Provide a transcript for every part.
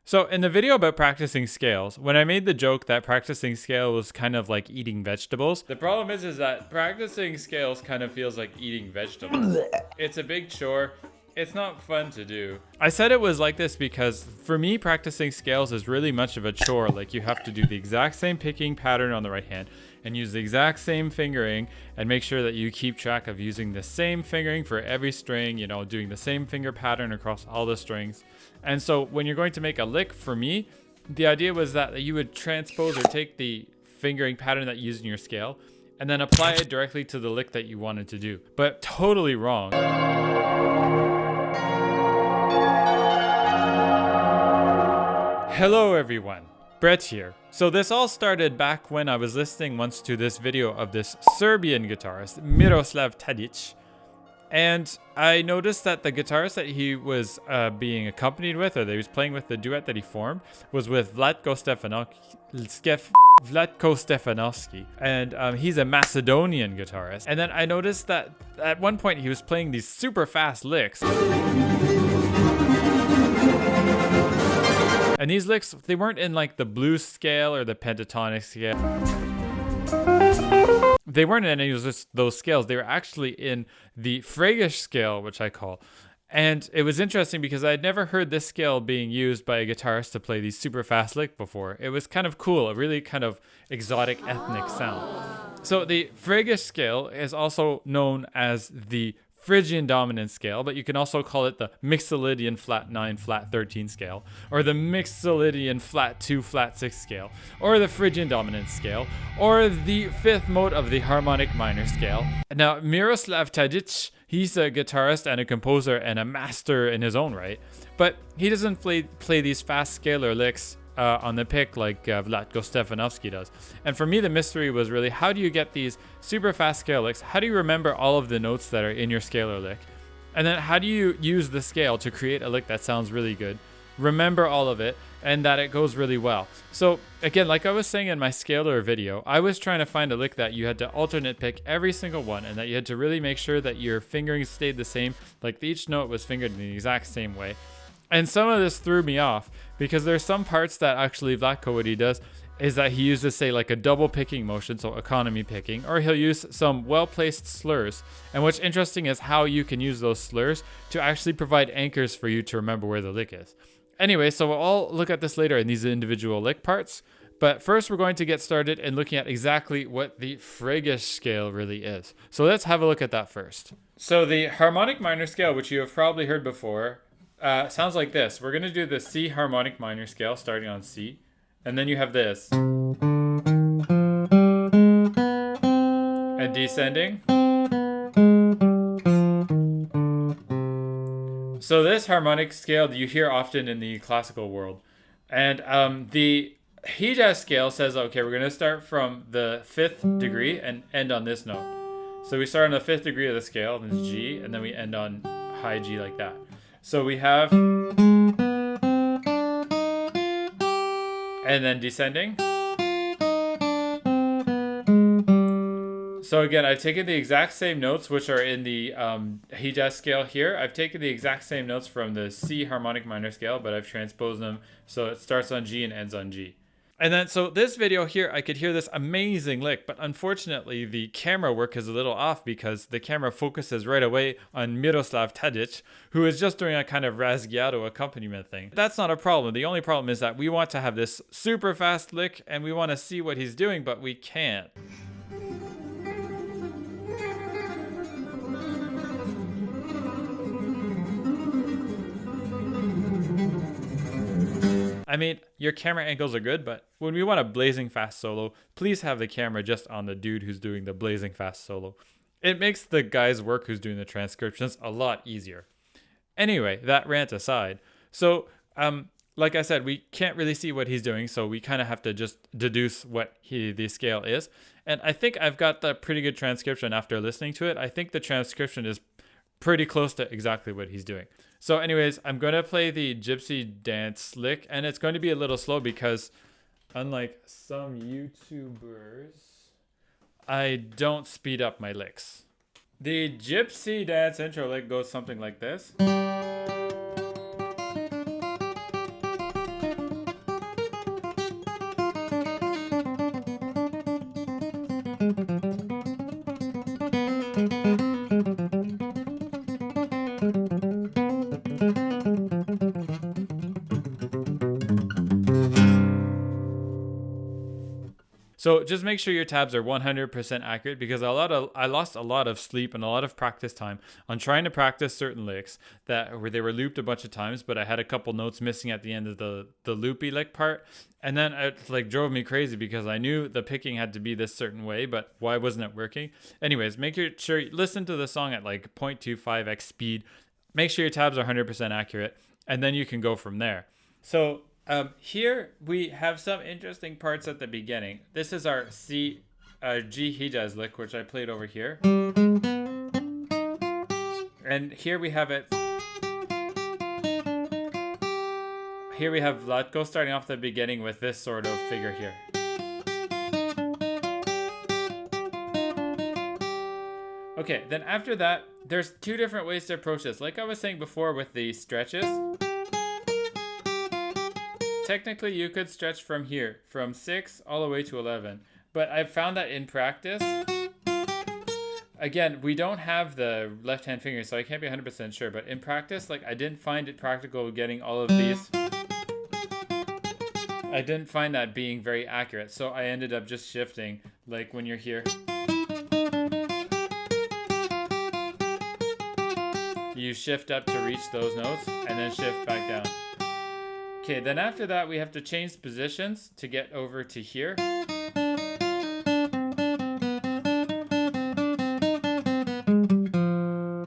So in the video about practicing scales, when I made the joke that practicing scale was kind of like eating vegetables, the problem is that practicing scales kind of feels like eating vegetables. It's a big chore. It's not fun to do. I said it was like this because for me, practicing scales is really much of a chore. Like you have to do the exact same picking pattern on the right hand and use the exact same fingering and make sure that you keep track of using the same fingering for every string, you know, doing the same finger pattern across all the strings. And so when you're going to make a lick, for me, the idea was that you would transpose or take the fingering pattern that you use in your scale and then apply it directly to the lick that you wanted to do. But totally wrong. Hello everyone, Brett here. So this all started back when I was listening once to this video of this Serbian guitarist, Miroslav Tadic. And I noticed that the guitarist that he was being accompanied with, or that he was playing with, the duet that he formed, was with Vlatko Stefanovski. And he's a Macedonian guitarist. And then I noticed that at one point he was playing these super fast licks. And these licks, they weren't in like the blues scale or the pentatonic scale. They weren't in any of those scales. They were actually in the Freygish scale, which I call. And it was interesting because I had never heard this scale being used by a guitarist to play these super fast licks before. It was kind of cool, a really kind of exotic ethnic sound. So the Freygish scale is also known as the Phrygian Dominant scale, but you can also call it the Mixolydian flat 9 flat 13 scale, or the Mixolydian flat 2 flat 6 scale, or the Phrygian Dominant scale, or the fifth mode of the harmonic minor scale. Now, Miroslav Tadic, he's a guitarist and a composer and a master in his own right, but he doesn't play these fast scalar licks on the pick like Vlatko Stefanovski does. And for me, the mystery was really, how do you get these super fast scale licks? How do you remember all of the notes that are in your scalar lick? And then how do you use the scale to create a lick that sounds really good, remember all of it, and that it goes really well? So again, like I was saying in my scalar video, I was trying to find a lick that you had to alternate pick every single one, and that you had to really make sure that your fingering stayed the same, like each note was fingered in the exact same way. And some of this threw me off because there's some parts that actually Vlatko, what he does is that he uses, say, like a double picking motion, so economy picking, or he'll use some well-placed slurs. And what's interesting is how you can use those slurs to actually provide anchors for you to remember where the lick is. Anyway, so we'll all look at this later in these individual lick parts. But first we're going to get started in looking at exactly what the Freygish scale really is. So let's have a look at that first. So the harmonic minor scale, which you have probably heard before, sounds like this. We're going to do the C harmonic minor scale starting on C. And then you have this. And descending. So this harmonic scale you hear often in the classical world. And the Hijaz scale says, okay, we're going to start from the 5th degree and end on this note. So we start on the 5th degree of the scale, then it's G, and then we end on high G like that. So we have, and then descending. So again, I've taken the exact same notes, which are in the Hijaz scale here. I've taken the exact same notes from the C harmonic minor scale, but I've transposed them so it starts on G and ends on G. And then, so this video here, I could hear this amazing lick, but unfortunately the camera work is a little off because the camera focuses right away on Miroslav Tadic, who is just doing a kind of rasgueado accompaniment thing. That's not a problem. The only problem is that we want to have this super fast lick and we want to see what he's doing, but we can't. I mean, your camera angles are good, but when we want a blazing fast solo, please have the camera just on the dude who's doing the blazing fast solo. It makes the guy's work who's doing the transcriptions a lot easier. Anyway, that rant aside. So, like I said, we can't really see what he's doing, so we kind of have to just deduce what the scale is. And I think I've got the pretty good transcription after listening to it. I think the transcription is pretty close to exactly what he's doing. So anyways, I'm going to play the Gypsy Dance lick, and it's going to be a little slow because unlike some YouTubers, I don't speed up my licks. The Gypsy Dance intro lick goes something like this. So just make sure your tabs are 100% accurate, because I lost a lot of sleep and a lot of practice time on trying to practice certain licks where they were looped a bunch of times, but I had a couple notes missing at the end of the loopy lick part. And then it like drove me crazy because I knew the picking had to be this certain way, but why wasn't it working? Anyways, make sure you listen to the song at like 0.25x speed. Make sure your tabs are 100% accurate, and then you can go from there. So here we have some interesting parts at the beginning. This is our G Hijaz lick, which I played over here. And here we have it. Here we have Vlatko starting off the beginning with this sort of figure here. Okay, then after that, there's two different ways to approach this. Like I was saying before with the stretches. Technically, you could stretch from here, from 6 all the way to 11. But I've found that in practice, again, we don't have the left-hand finger, so I can't be 100% sure. But in practice, like I didn't find it practical getting all of these. I didn't find that being very accurate. So I ended up just shifting, like when you're here. You shift up to reach those notes, and then shift back down. Okay, then after that, we have to change positions to get over to here.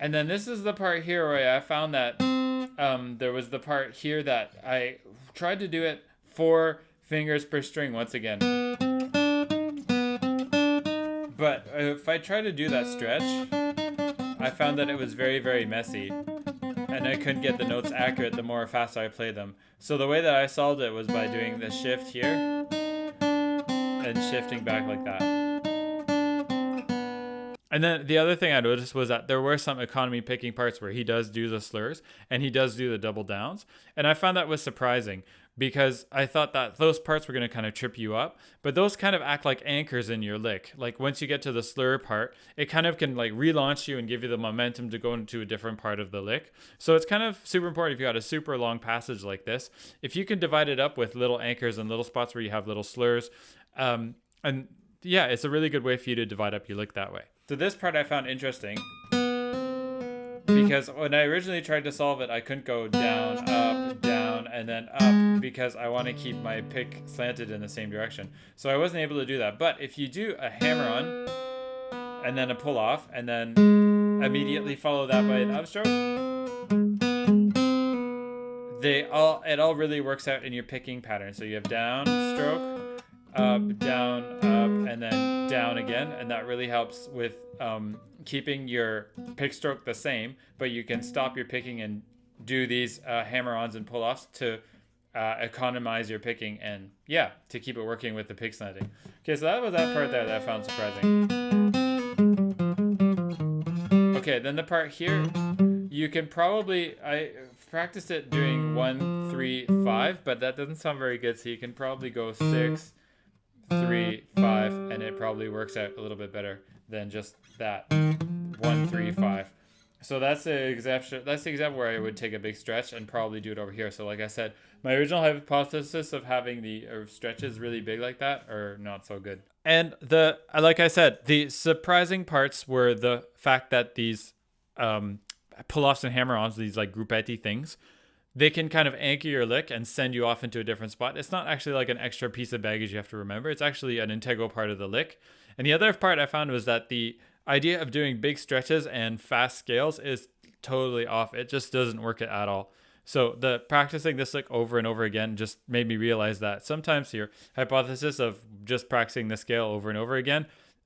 And then this is the part here where I found that there was the part here that I tried to do it 4 fingers per string once again. But if I try to do that stretch, I found that it was very, very messy. And I couldn't get the notes accurate the more faster I played them. So the way that I solved it was by doing the shift here and shifting back like that. And then the other thing I noticed was that there were some economy picking parts where he does do the slurs and he does do the double downs. And I found that was surprising because I thought that those parts were going to kind of trip you up, but those kind of act like anchors in your lick. Like once you get to the slur part, it kind of can like relaunch you and give you the momentum to go into a different part of the lick. So it's kind of super important if you got a super long passage like this, if you can divide it up with little anchors and little spots where you have little slurs. And yeah, it's a really good way for you to divide up your lick that way. So this part I found interesting because when I originally tried to solve it, I couldn't go down, up, down, and then up because I want to keep my pick slanted in the same direction. So I wasn't able to do that. But if you do a hammer on and then a pull off and then immediately follow that by an upstroke, it all really works out in your picking pattern. So you have down, stroke, up, down, up, and then down again, and that really helps with keeping your pick stroke the same, but you can stop your picking and do these hammer-ons and pull-offs to economize your picking and, yeah, to keep it working with the pick slanting. Okay, so that was that part there that I found surprising. Okay, then the part here, you can probably, I practiced it doing 1, 3, 5, but that doesn't sound very good, so you can probably go 6, 3, 5, and it probably works out a little bit better than just that 1, 3, 5. So that's the example. That's the example where I would take a big stretch and probably do it over here. So like I said, my original hypothesis of having the stretches really big like that are not so good. And like I said, the surprising parts were the fact that these pull-offs and hammer-ons, these like gruppetti things, they can kind of anchor your lick and send you off into a different spot. It's not actually like an extra piece of baggage you have to remember. It's actually an integral part of the lick. And the other part I found was that the idea of doing big stretches and fast scales is totally off. It just doesn't work at all. So the practicing this lick over and over again just made me realize that sometimes your hypothesis of just practicing the scale over and over again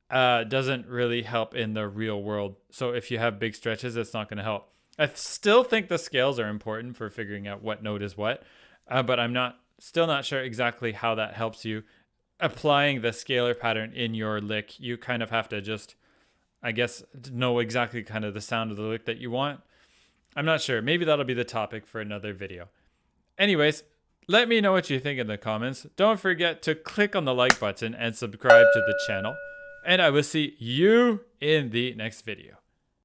doesn't really help in the real world. So if you have big stretches, it's not going to help. I still think the scales are important for figuring out what note is what, but I'm still not sure exactly how that helps you applying the scalar pattern in your lick. You kind of have to just, I guess, know exactly kind of the sound of the lick that you want. I'm not sure. Maybe that'll be the topic for another video. Anyways, let me know what you think in the comments. Don't forget to click on the like button and subscribe to the channel. And I will see you in the next video.